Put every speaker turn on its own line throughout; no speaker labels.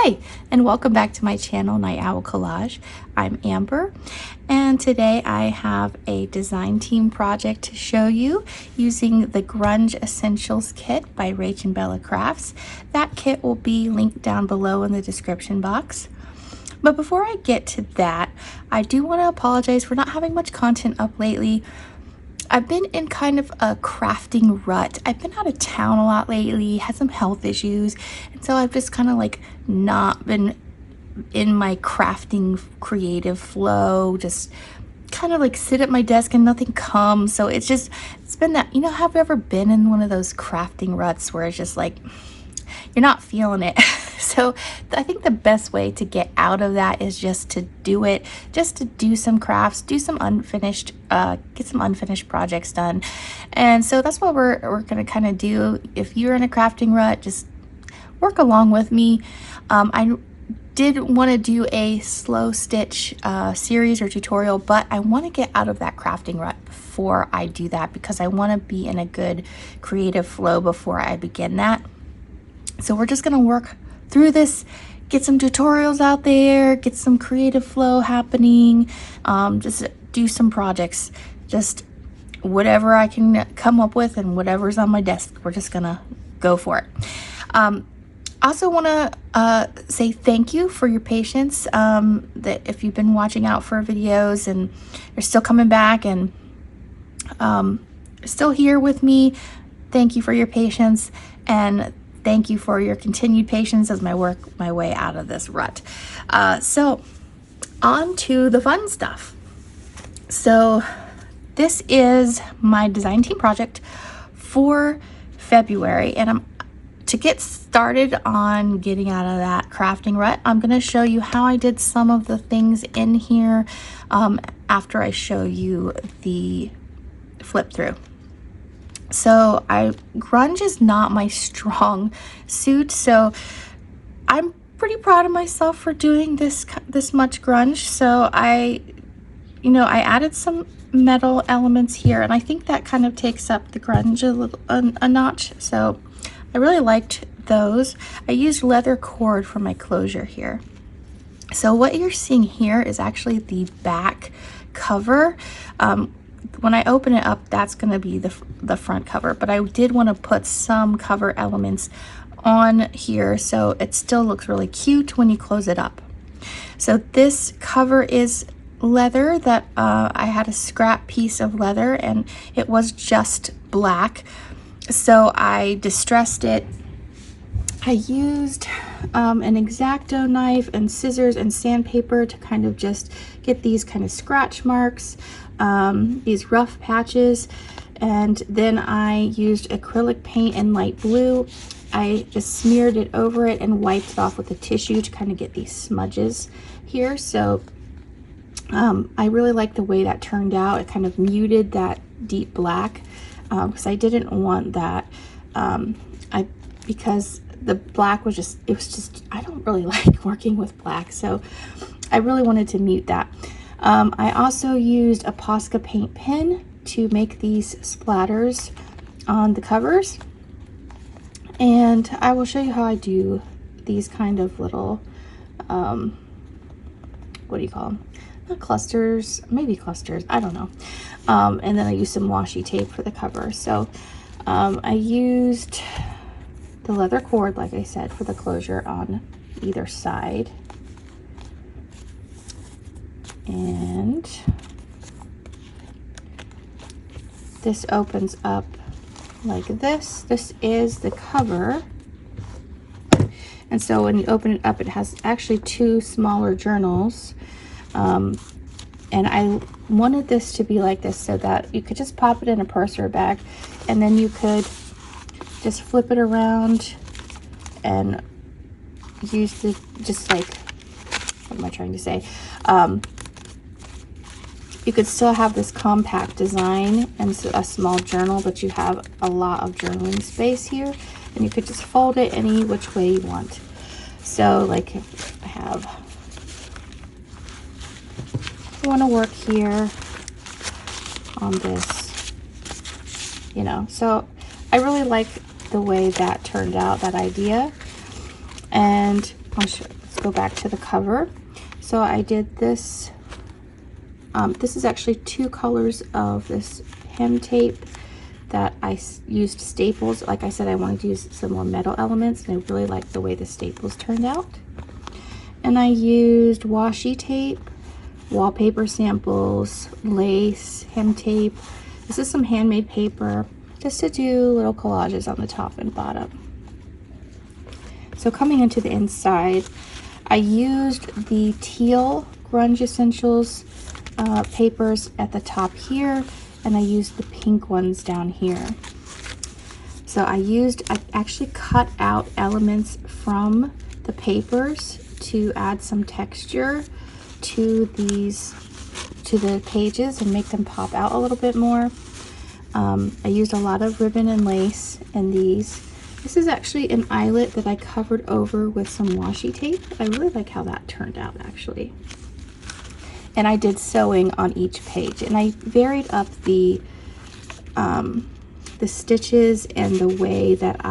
Hi, and welcome back to my channel, Night Owl Collage. I'm Amber, and today I have a design team project to show you using the Grunge Essentials kit by Rach and Bella Crafts. That kit will be linked down below in the description box. But before I get to that, I do want to apologize for not having much content up lately. I've been in kind of a crafting rut. I've been out of town a lot lately, had some health issues, and so I've just kind of like not been in my crafting creative flow, just kind of like sit at my desk and nothing comes. So it's been that, have you ever been in one of those crafting ruts where it's just like you're not feeling it? So I think the best way to get out of that is just to do it, just to do some crafts, do some unfinished, get some unfinished projects done. And so that's what we're going to kind of do. If you're in a crafting rut, just work along with me. I did want to do a slow stitch series or tutorial, but I want to get out of that crafting rut before I do that, because I want to be in a good creative flow before I begin that. So we're just going to work through this, get some tutorials out there, get some creative flow happening, just do some projects, just whatever I can come up with and whatever's on my desk, we're just gonna go for it. Also want to say thank you for your patience, that if you've been watching out for videos and you're still coming back and still here with me, thank you for your patience, and thank you for your continued patience as I work my way out of this rut. So on to the fun stuff. So this is my design team project for February, and to get started on getting out of that crafting rut, I'm going to show you how I did some of the things in here after I show you the flip through. So grunge is not my strong suit, so I'm pretty proud of myself for doing this much grunge. So I added some metal elements here, and I think that kind of takes up the grunge a notch. So I really liked those. I used leather cord for my closure here. So what you're seeing here is actually the back cover. When I open it up, that's going to be the front cover, but I did want to put some cover elements on here so it still looks really cute when you close it up. So this cover is leather that I had a scrap piece of leather, and it was just black, so I distressed it. I used an X-Acto knife and scissors and sandpaper to kind of just get these kind of scratch marks, these rough patches, and then I used acrylic paint in light blue. I just smeared it over it and wiped it off with a tissue to kind of get these smudges here. So I really like the way that turned out. It kind of muted that deep black, because I didn't want that, because the black was just, I don't really like working with black, so I really wanted to mute that. I also used a Posca paint pen to make these splatters on the covers, and I will show you how I do these kind of little, what do you call them? Not clusters, maybe clusters, I don't know. And then I used some washi tape for the cover. So I used the leather cord, like I said, for the closure on either side. And this opens up like this. This is the cover. And so when you open it up, it has actually two smaller journals. And I wanted this to be like this so that you could just pop it in a purse or a bag, and then you could just flip it around and use the, just like, what am I trying to say? You could still have this compact design and a small journal, but you have a lot of journaling space here, and you could just fold it any which way you want. So like if I have, I want to work here on this, so I really like the way that turned out, that idea. And let's go back to the cover. So I did this. This is actually 2 colors of this hem tape that I used staples. Like I said, I wanted to use some more metal elements, and I really liked the way the staples turned out. And I used washi tape, wallpaper samples, lace, hem tape. This is some handmade paper, just to do little collages on the top and bottom. So coming into the inside, I used the teal Grunge Essentials papers at the top here, and I used the pink ones down here. So I actually cut out elements from the papers to add some texture to the pages and make them pop out a little bit more. I used a lot of ribbon and lace in these. This is actually an eyelet that I covered over with some washi tape. I really like how that turned out, actually. And I did sewing on each page, and I varied up the stitches and the way that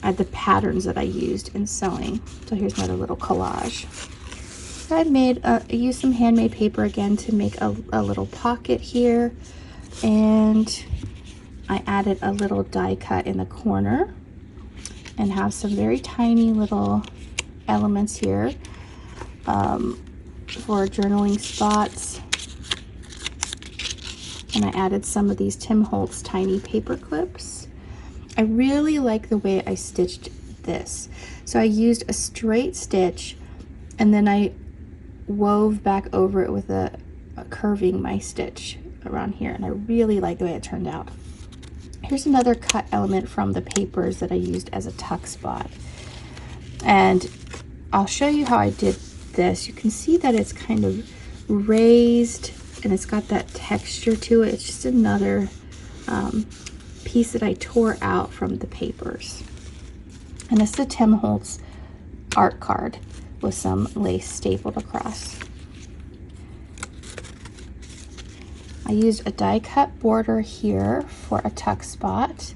the patterns that I used in sewing. So here's another little collage. So I used some handmade paper again to make a little pocket here, and I added a little die cut in the corner and have some very tiny little elements here for journaling spots. And I added some of these Tim Holtz tiny paper clips. I really like the way I stitched this. So I used a straight stitch, and then I wove back over it with a curving my stitch around here, and I really like the way it turned out. Here's another cut element from the papers that I used as a tuck spot, and I'll show you how I did this. You can see that it's kind of raised and it's got that texture to it. It's just another piece that I tore out from the papers. And this is a Tim Holtz art card with some lace stapled across. I used a die cut border here for a tuck spot,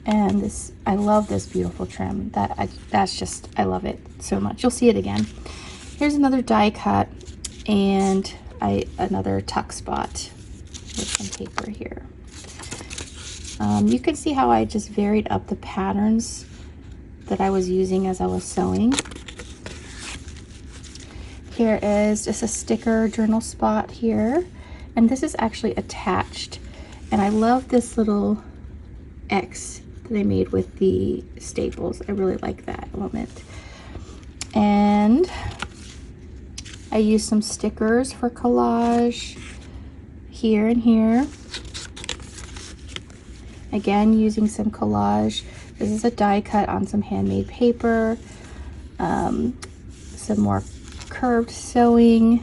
and this, I love this beautiful trim. I love it so much. You'll see it again. Here's another die cut and another tuck spot with some paper here. You can see how I just varied up the patterns that I was using as I was sewing. Here is just a sticker journal spot here, and this is actually attached, and I love this little X that I made with the staples. I really like that element. And I used some stickers for collage here and here. Again, using some collage. This is a die cut on some handmade paper. Some more curved sewing.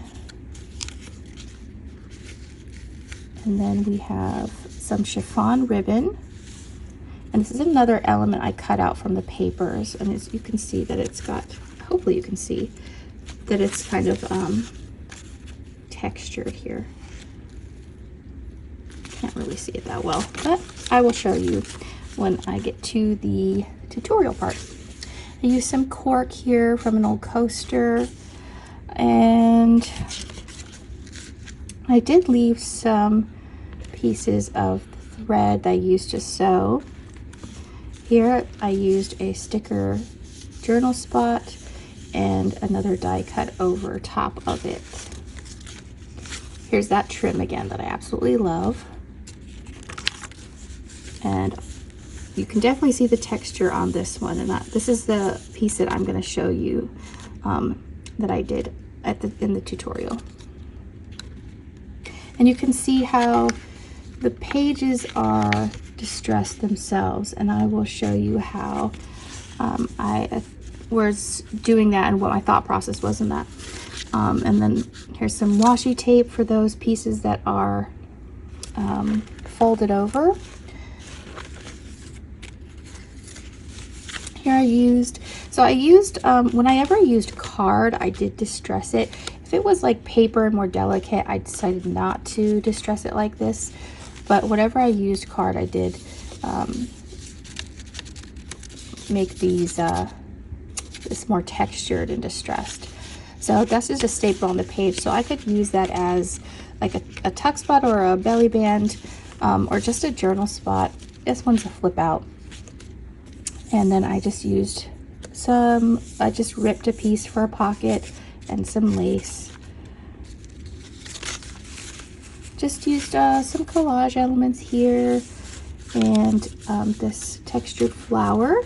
And then we have some chiffon ribbon. And this is another element I cut out from the papers. And as you can see that it's got, hopefully you can see that it's kind of textured here. Can't really see it that well, but I will show you when I get to the tutorial part. I used some cork here from an old coaster, and I did leave some pieces of thread that I used to sew. Here I used a sticker journal spot and another die cut over top of it. Here's that trim again that I absolutely love. And you can definitely see the texture on this one, and this is the piece that I'm going to show you that I did in the tutorial. And you can see how the pages are distressed themselves, and I will show you how I was doing that and what my thought process was in that. And then here's some washi tape for those pieces that are folded over. Here I used, whenever I used card, I did distress it. If it was like paper and more delicate, I decided not to distress it like this. But whenever I used card, I did make these it's more textured and distressed. So this is a staple on the page, so I could use that as like a tuck spot or a belly band, or just a journal spot. This one's a flip out. And then I just used I just ripped a piece for a pocket and some lace. Just used some collage elements here, and this textured flower,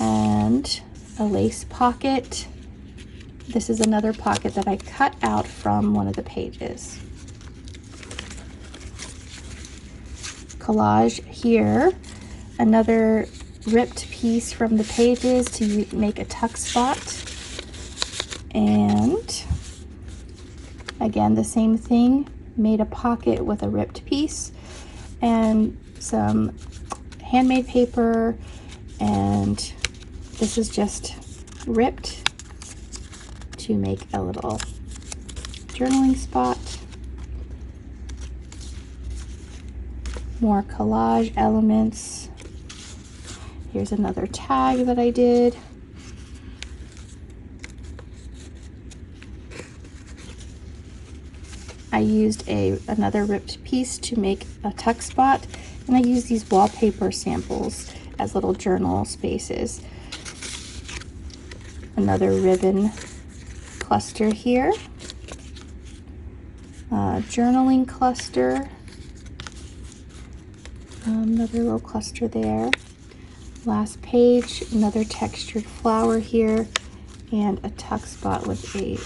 and a lace pocket. This is another pocket that I cut out from one of the pages. Collage here, another ripped piece from the pages to make a tuck spot, and again the same thing, made a pocket with a ripped piece and some handmade paper, and this is just ripped to make a little journaling spot. More collage elements. Here's another tag that I did. I used another ripped piece to make a tuck spot, and I used these wallpaper samples as little journal spaces. Another ribbon cluster here. Journaling cluster. Another little cluster there. Last page, another textured flower here, and a tuck spot with a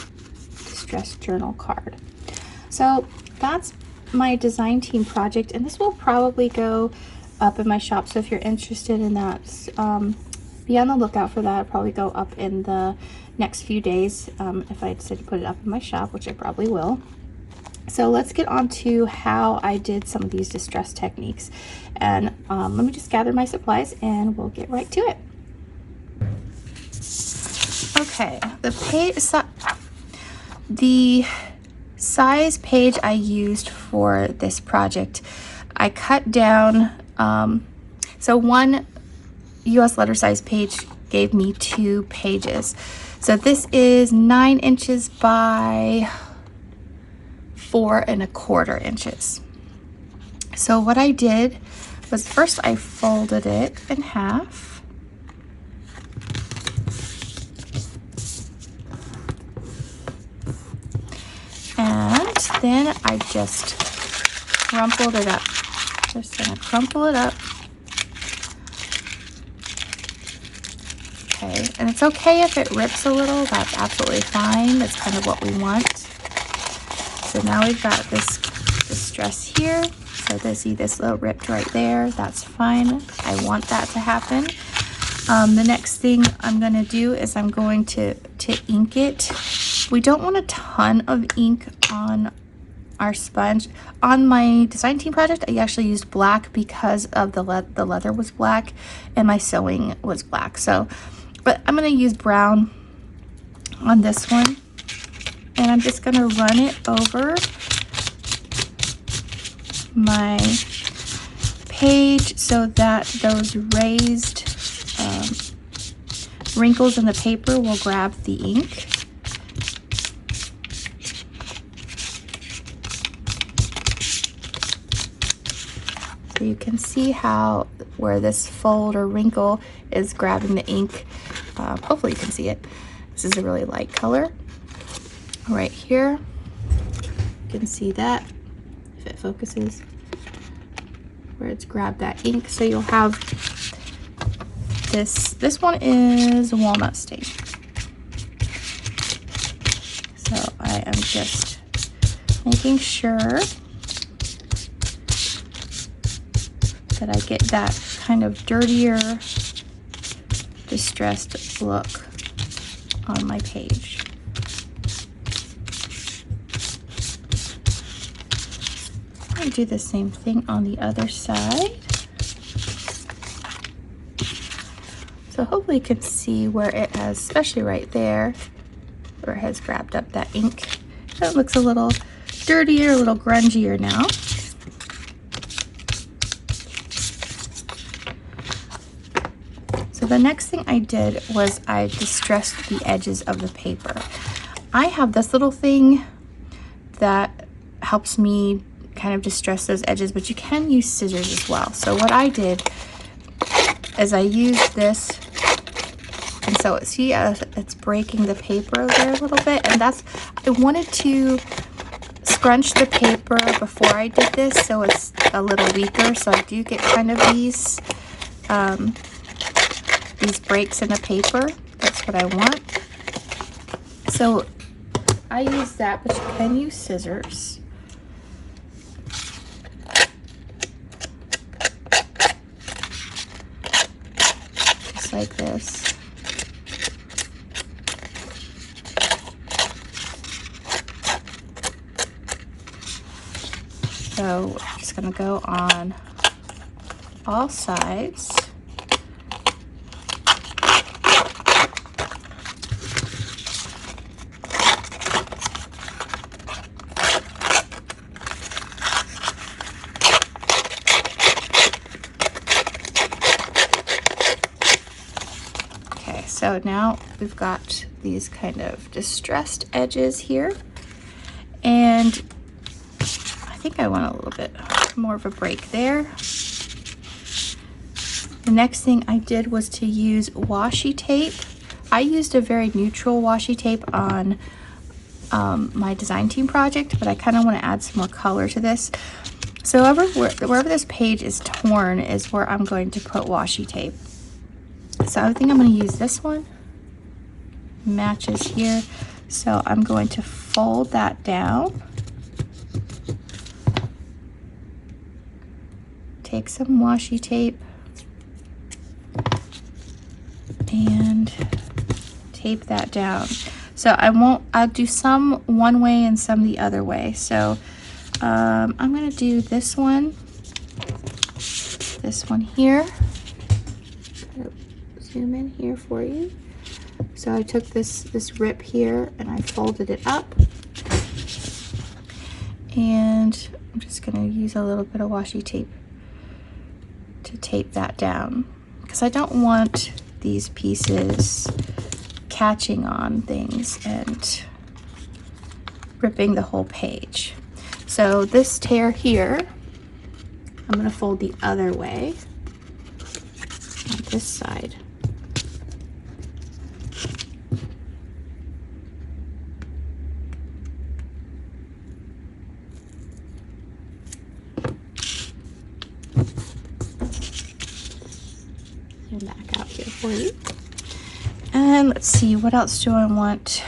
distressed journal card. So that's my design team project, and this will probably go up in my shop. So if you're interested in that, be on the lookout for that. It'll probably go up in the next few days if I decide to put it up in my shop, which I probably will. So let's get on to how I did some of these distress techniques. And let me just gather my supplies and we'll get right to it. Okay, the size page I used for this project, I cut down, so one US letter size page gave me 2 pages. So this is 9 inches by 4¼ inches. So what I did was first I folded it in half, and then I just crumpled it up. Just gonna crumple it up. Okay, and it's okay if it rips a little, that's absolutely fine. That's kind of what we want. So now we've got this distress here. So see this little ripped right there, that's fine. I want that to happen. The next thing I'm gonna do is I'm going to ink it. We don't want a ton of ink on our sponge. On my design team project, I actually used black because of the leather was black and my sewing was black. So, but I'm gonna use brown on this one, and I'm just gonna run it over my page so that those raised wrinkles in the paper will grab the ink. So you can see how where this fold or wrinkle is grabbing the ink. Hopefully you can see it. This is a really light color. Right here, you can see that, if it focuses, where it's grabbed that ink. So you'll have this one is walnut stain. So I am just making sure that I get that kind of dirtier, distressed look on my page. I do the same thing on the other side. So hopefully you can see where it has, especially right there, where it has grabbed up that ink. That looks a little dirtier, a little grungier now. So the next thing I did was I distressed the edges of the paper. I have this little thing that helps me kind of distress those edges, but you can use scissors as well. So what I did is I used this, and so see, it's breaking the paper there a little bit, and that's, I wanted to scrunch the paper before I did this so it's a little weaker, so I do get kind of these breaks in the paper. That's what I want. So I use that, but you can use scissors. Just like this. So I'm just gonna go on all sides. Okay, so now we've got these kind of distressed edges here, and I think I want a little bit more of a break there. The next thing I did was to use washi tape. I used a very neutral washi tape on my design team project, but I kind of want to add some more color to this. So wherever this page is torn is where I'm going to put washi tape. So I think I'm going to use this one. Matches here. So I'm going to fold that down. Take some washi tape and tape that down. So I'll do some one way and some the other way. So I'm gonna do this one here. Zoom in here for you. So I took this rip here and I folded it up. And I'm just gonna use a little bit of washi tape to tape that down, because I don't want these pieces catching on things and ripping the whole page. So this tear here, I'm going to fold the other way on this side. Back out here for you. And let's see, what else do I want?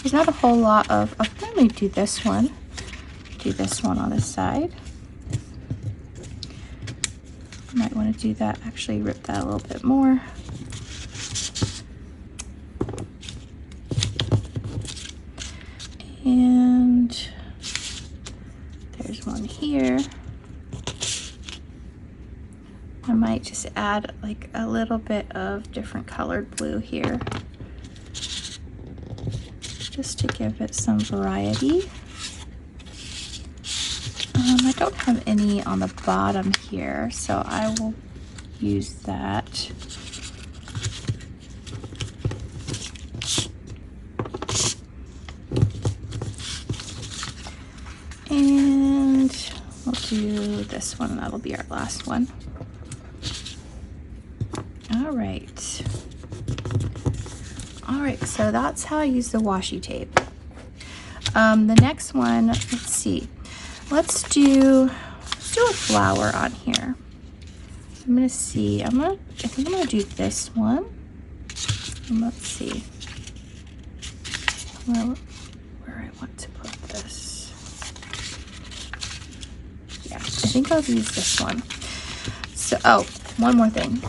There's not a whole lot of, I'll probably do this one on this side. Might want to do that, actually rip that a little bit more. And there's one here. I might just add like a little bit of different colored blue here, just to give it some variety. I don't have any on the bottom here, so I will use that. And we'll do this one, that'll be our last one. All right, so that's how I use the washi tape. The next one, let's see. Let's do a flower on here. I'm gonna see. I think I'm gonna do this one. And let's see where I want to put this. Yeah, I think I'll use this one. So, oh, one more thing.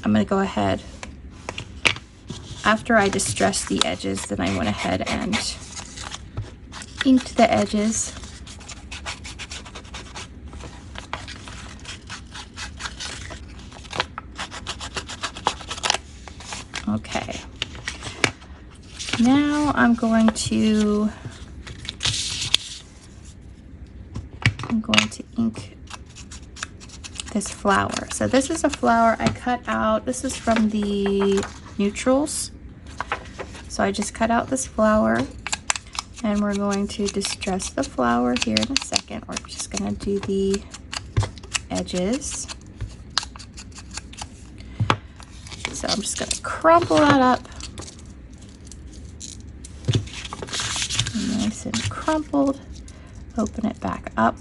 I'm gonna go ahead. After I distressed the edges, then I went ahead and inked the edges. Okay. Now I'm going to ink this flower. So this is a flower I cut out. This is from the neutrals. So I just cut out this flower, and we're going to distress the flower here in a second. We're just going to do the edges. So I'm just going to crumple that up. Nice and crumpled. Open it back up.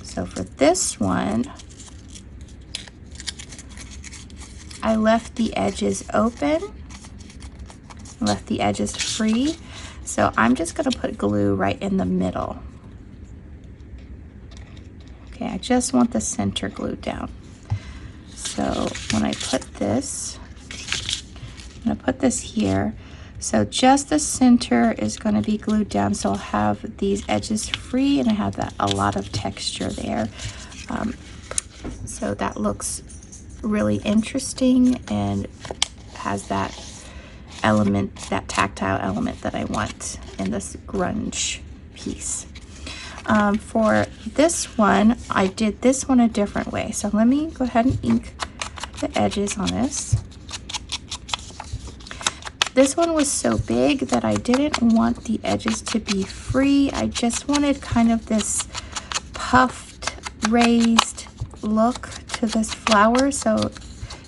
So for this one, I left the edges open, left the edges free. So I'm just going to put glue right in the middle. Okay, I just want the center glued down. So when I put this, I'm going to put this here. So just the center is going to be glued down. So I'll have these edges free, and I have that a lot of texture there. So that looks really interesting and has that element, that tactile element that I want in this grunge piece. For this one, I did this one a different way. So let me go ahead and ink the edges on this. This one was so big that I didn't want the edges to be free. I just wanted kind of this puffed, raised look to this flower. So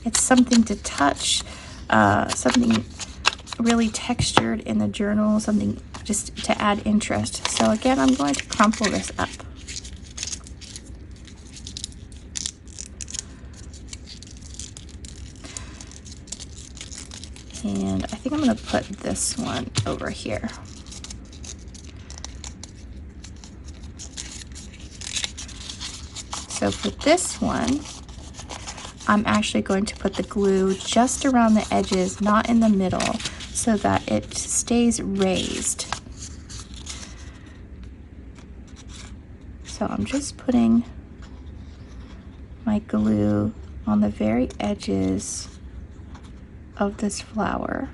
it's something to touch, something really textured in the journal, something just to add interest. So again, I'm going to crumple this up. And I think I'm going to put this one over here. So for this one, I'm actually going to put the glue just around the edges, not in the middle, so that it stays raised. So I'm just putting my glue on the very edges of this flower.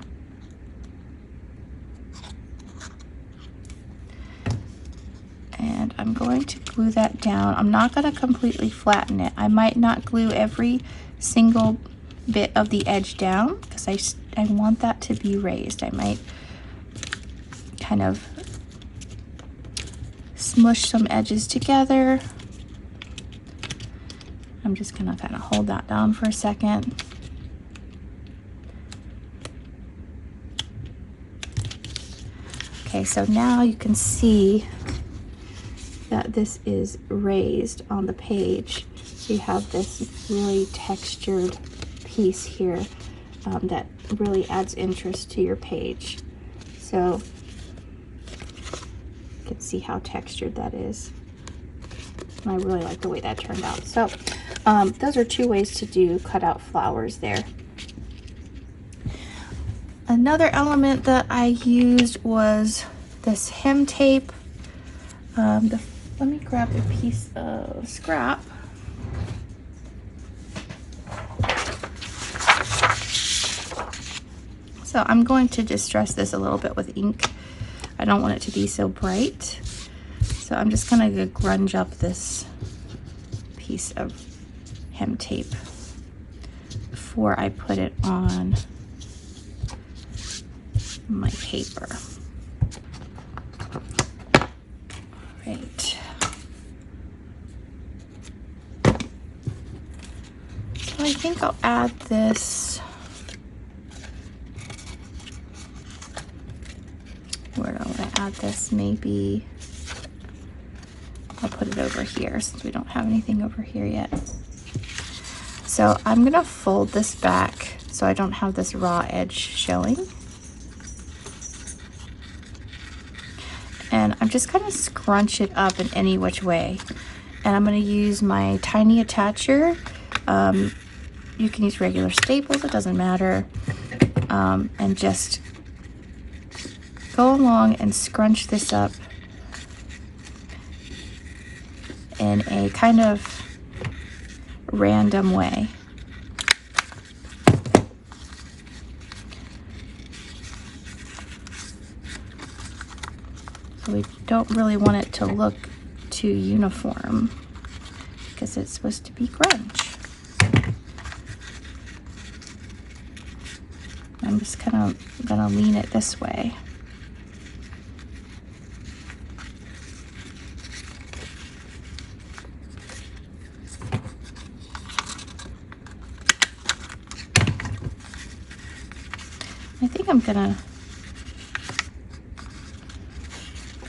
And I'm going to glue that down. I'm not going to completely flatten it. I might not glue every single bit of the edge down because I want that to be raised. I might kind of smush some edges together. I'm just going to kind of hold that down for a second. Okay, so now you can see that this is raised on the page. So you have this really textured piece here that really adds interest to your page. So you can see how textured that is. And I really like the way that turned out. So those are two ways to do cutout flowers there. Another element that I used was this hem tape. Let me grab a piece of scrap. So I'm going to distress this a little bit with ink. I don't want it to be so bright. So I'm just going to grunge up this piece of hem tape before I put it on my paper. Right. So I think I'll add this. Where do I want to add this? Maybe I'll put it over here since we don't have anything over here yet. So I'm going to fold this back so I don't have this raw edge showing. And I'm just going to scrunch it up in any which way. And I'm going to use my tiny attacher. You can use regular staples, it doesn't matter. And just go along and scrunch this up in a kind of random way. We don't really want it to look too uniform because it's supposed to be grunge. I'm just kind of gonna lean it this way. I think I'm gonna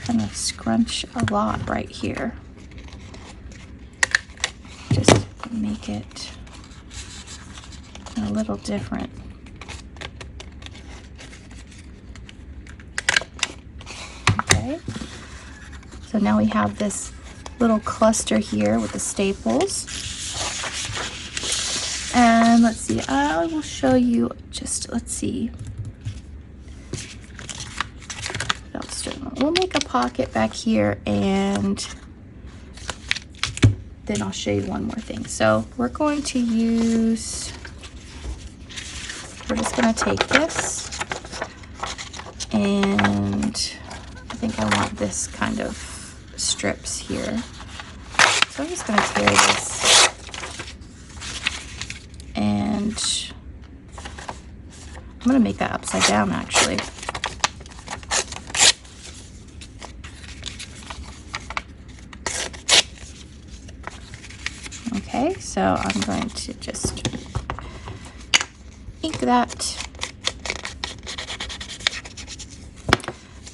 kind of scrunch a lot right here. Just to make it a little different. Okay. So now we have this little cluster here with the staples. And let's see, I will show you just, let's see. We'll make a pocket back here, and then I'll show you one more thing. So we're going to use, we're just going to take this, and I think I want this kind of strips here. So I'm just going to tear this, and I'm going to make that upside down actually. Okay, so I'm going to just ink that,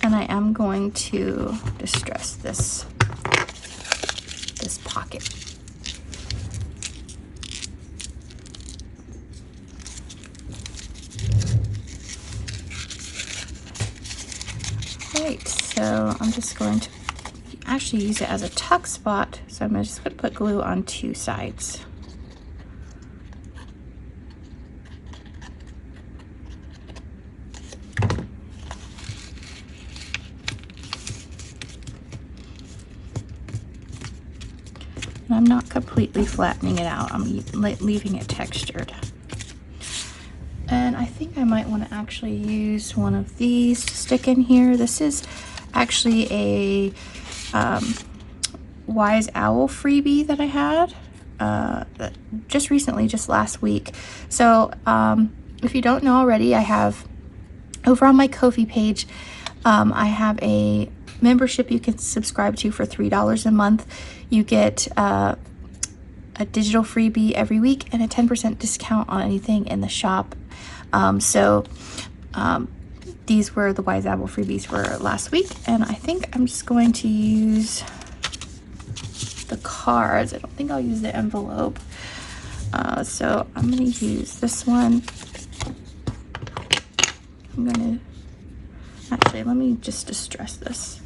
and I am going to distress this pocket. Right, so I'm just going to actually use it as a tuck spot, so I'm just going to put glue on two sides. And I'm not completely flattening it out, I'm leaving it textured. And I think I might want to actually use one of these to stick in here. This is actually a Wise Owl freebie that I had just recently, just last week. So if you don't know already, I have over on my Ko-fi page, I have a membership you can subscribe to for $3 a month. You get a digital freebie every week and a 10% discount on anything in the shop. These were the Wise Owl freebies for last week, and I think I'm just going to use the cards. I don't think I'll use the envelope. So I'm going to use this one. I'm going to, actually, let me just distress this.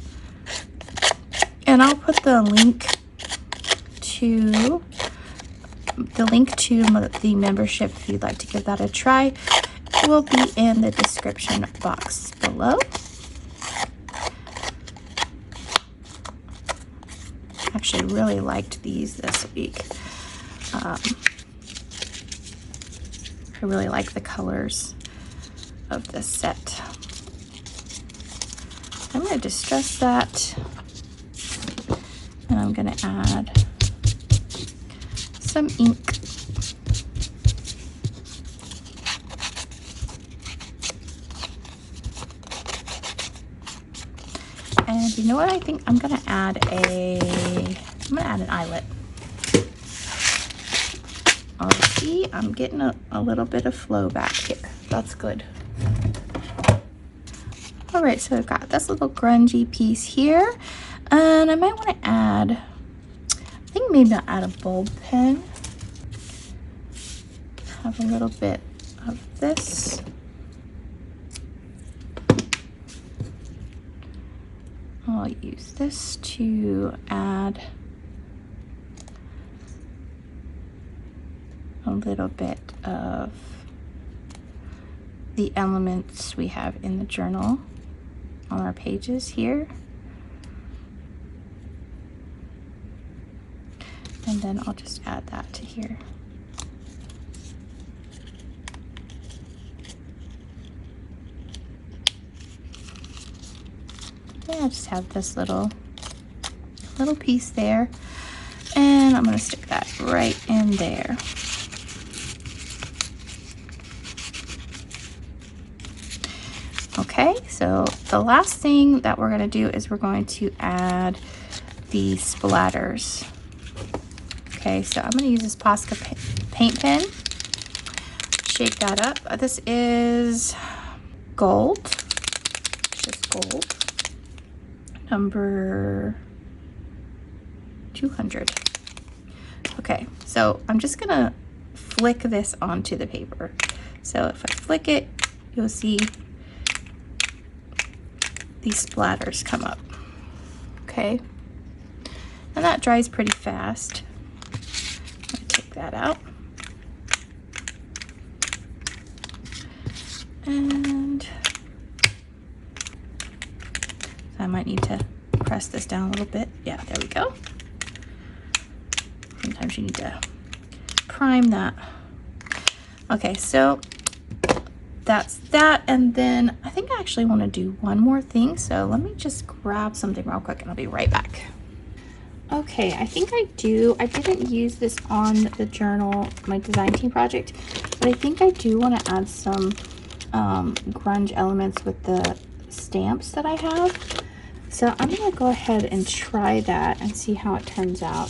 And I'll put the link to the membership if you'd like to give that a try. It will be in the description box below. Actually really liked these this week. I really like the colors of this set. I'm going to distress that, and I'm going to add some ink. And you know what? I think I'm going to add an eyelet. Oh, see, I'm getting a little bit of flow back here. That's good. All right, so I've got this little grungy piece here, and I might want to add, I think maybe I'll add a bulb pen. Have a little bit of this. I'll use this to add a little bit of the elements we have in the journal on our pages here. And then I'll just add that to here. Yeah, I just have this little piece there, and I'm going to stick that right in there. Okay, so the last thing that we're going to do is we're going to add the splatters. Okay, so I'm going to use this Posca paint pen. Shake that up. This is gold, just gold, number 200. Okay, so I'm just going to flick this onto the paper. So if I flick it, you'll see these splatters come up. Okay, and that dries pretty fast. I'm gonna take that out. And I might need to press this down a little bit. Yeah, there we go. Sometimes you need to prime that. Okay, so that's that, and then I think I actually want to do one more thing, so let me just grab something real quick and I'll be right back. Okay, I think I didn't use this on the journal, my design team project, but I think I do want to add some grunge elements with the stamps that I have. So I'm gonna go ahead and try that and see how it turns out.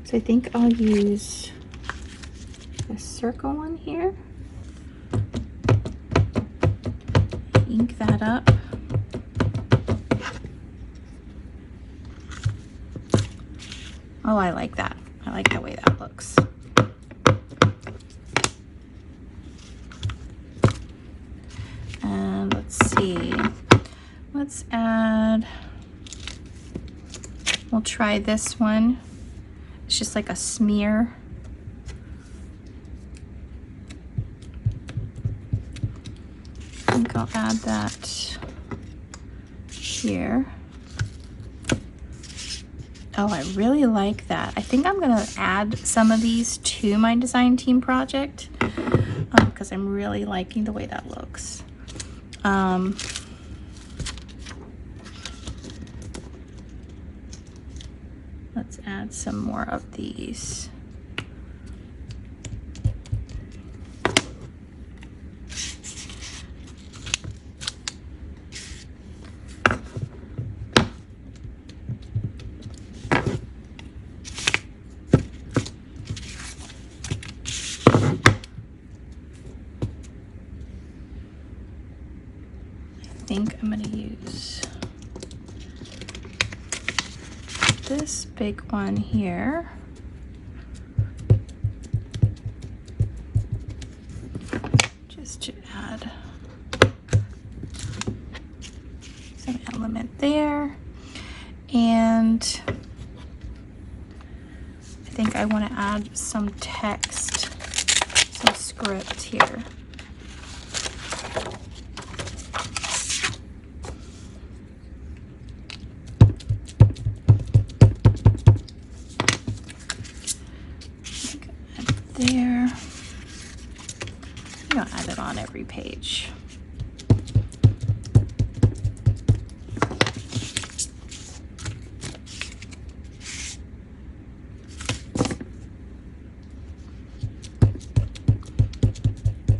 So I think I'll use this circle one here. Ink that up. Oh, I like that. I like the way that looks. And let's see. Let's add, we'll try this one. It's just like a smear. I think I'll add that here. Oh, I really like that. I think I'm gonna add some of these to my design team project because I'm really liking the way that looks. Let's add some more of these. I think I'm going to use this big one here. Just to add some element there. And I think I want to add some text, some script here. There. I'll add it on every page.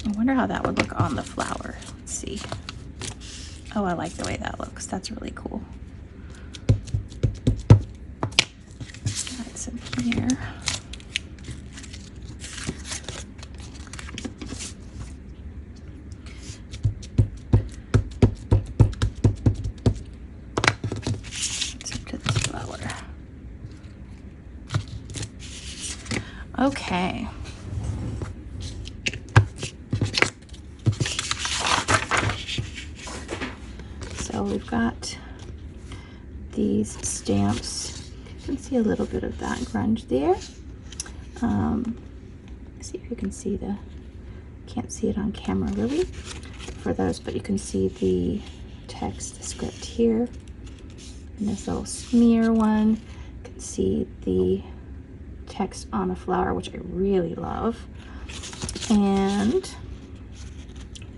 I wonder how that would look on the flower. Let's see. Oh, I like the way that looks. That's really cool. Add some here. Okay. So we've got these stamps. You can see a little bit of that grunge there. See if you can see can't see it on camera really for those, but you can see the text, the script here. And this little smear one, you can see the text on a flower, which I really love. And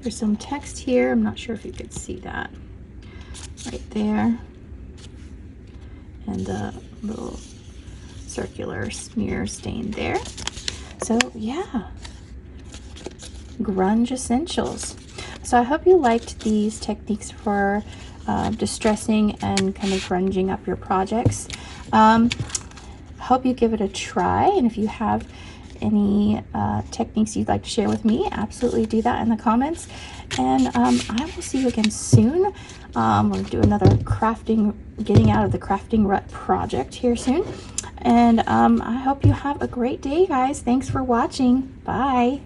there's some text here. I'm not sure if you could see that. right there, and the little circular smear stain there. So yeah, Grunge Essentials. So I hope you liked these techniques for distressing and kind of grunging up your projects. Hope you give it a try, and if you have any techniques you'd like to share with me, absolutely do that in the comments. And I will see you again soon. We'll do another crafting, getting out of the crafting rut project here soon. And I hope you have a great day, guys. Thanks for watching. Bye.